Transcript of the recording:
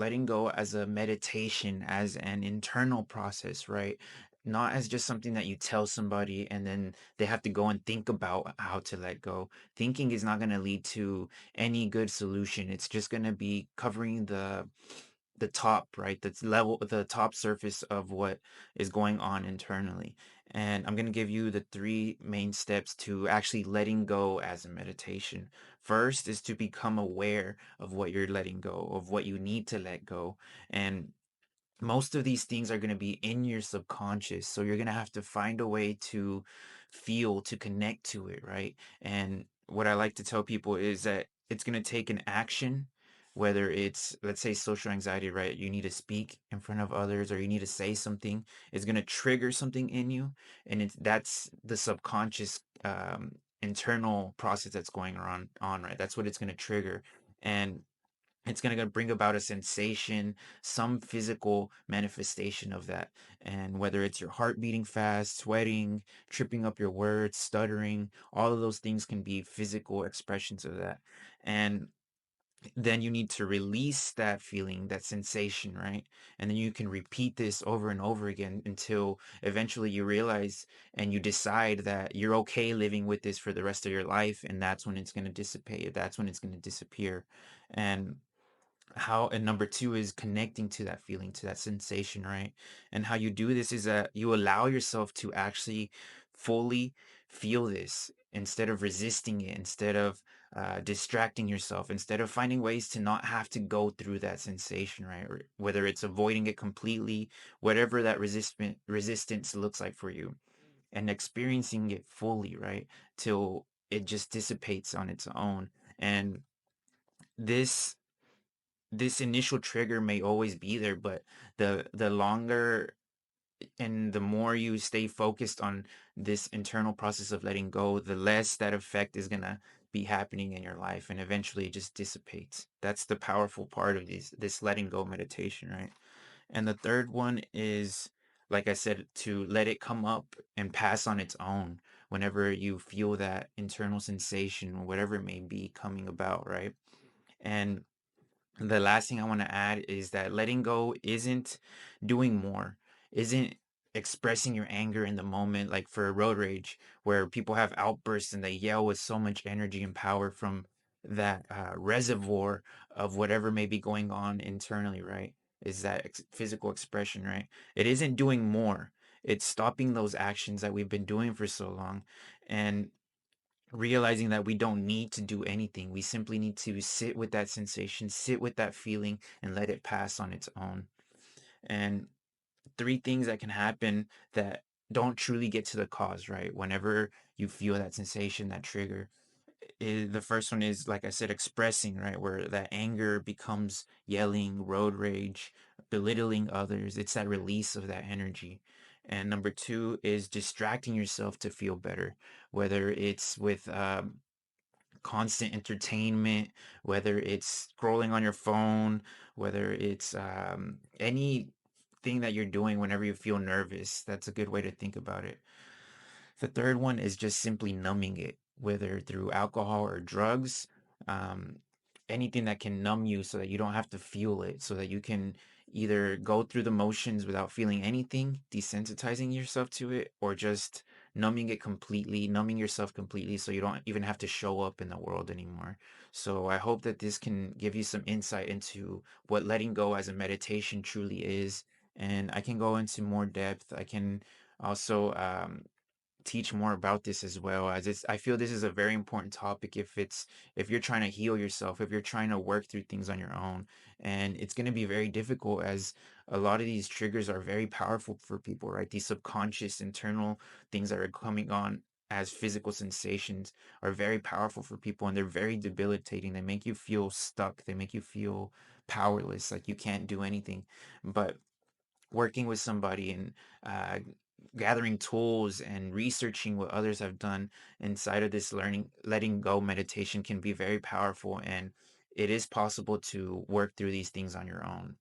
letting go as a meditation, as an internal process, right? Not as just something that you tell somebody and then they have to go and think about how to let go. Thinking is not going to lead to any good solution. It's just going to be covering the top, right? That's level, the top surface of what is going on internally. And I'm going to give you the three main steps to actually letting go as a meditation. First is to become aware of what you're letting go, of what you need to let go. And most of these things are going to be in your subconscious. So you're going to have to find a way to feel, to connect to it, right? And what I like to tell people is that it's going to take an action, whether it's, let's say, social anxiety, right? You need to speak in front of others or you need to say something. It's going to trigger something in you. And that's the subconscious internal process that's going on, right? That's what it's going to trigger. And it's going to bring about a sensation, some physical manifestation of that. And whether it's your heart beating fast, sweating, tripping up your words, stuttering, all of those things can be physical expressions of that. And then you need to release that feeling, that sensation, right? And then you can repeat this over and over again until eventually you realize and you decide that you're okay living with this for the rest of your life. And that's when it's going to dissipate. That's when it's going to disappear. And number two is connecting to that feeling, to that sensation, right? And how you do this is that you allow yourself to actually fully feel this instead of resisting it, instead of distracting yourself, instead of finding ways to not have to go through that sensation, right? Or whether it's avoiding it completely, whatever that resistance looks like for you, and experiencing it fully, right? Till it just dissipates on its own. And this this initial trigger may always be there, but the longer and the more you stay focused on this internal process of letting go, the less that effect is gonna be happening in your life, and eventually it just dissipates. That's the powerful part of this letting go meditation, right? And the third one is, like I said, to let it come up and pass on its own whenever you feel that internal sensation, whatever it may be coming about, right? And the last thing I want to add is that letting go isn't doing more, isn't expressing your anger in the moment, like for road rage, where people have outbursts and they yell with so much energy and power from that reservoir of whatever may be going on internally, right? Is that physical expression, right? It isn't doing more. It's stopping those actions that we've been doing for so long. And realizing that we don't need to do anything. We simply need to sit with that sensation, sit with that feeling, and let it pass on its own. And three things that can happen that don't truly get to the cause, right? Whenever you feel that sensation, that trigger, the first one is, like I said, expressing, right? Where that anger becomes yelling, road rage, belittling others. It's that release of that energy. And number two is distracting yourself to feel better, whether it's with constant entertainment, whether it's scrolling on your phone, whether it's anything that you're doing whenever you feel nervous. That's a good way to think about it. The third one is just simply numbing it, whether through alcohol or drugs, um, anything that can numb you so that you don't have to feel it, so that you can either go through the motions without feeling anything, desensitizing yourself to it, or just numbing it completely, numbing yourself completely so you don't even have to show up in the world anymore. So I hope that this can give you some insight into what letting go as a meditation truly is. And I can go into more depth. I can also teach more about this as well, as I feel this is a very important topic if you're trying to heal yourself, if you're trying to work through things on your own. And it's going to be very difficult, as a lot of these triggers are very powerful for people, right? These subconscious internal things that are coming on as physical sensations are very powerful for people, and they're very debilitating. They make you feel stuck, they make you feel powerless, like you can't do anything. But working with somebody and uh, gathering tools and researching what others have done inside of this learning letting go meditation can be very powerful, and it is possible to work through these things on your own.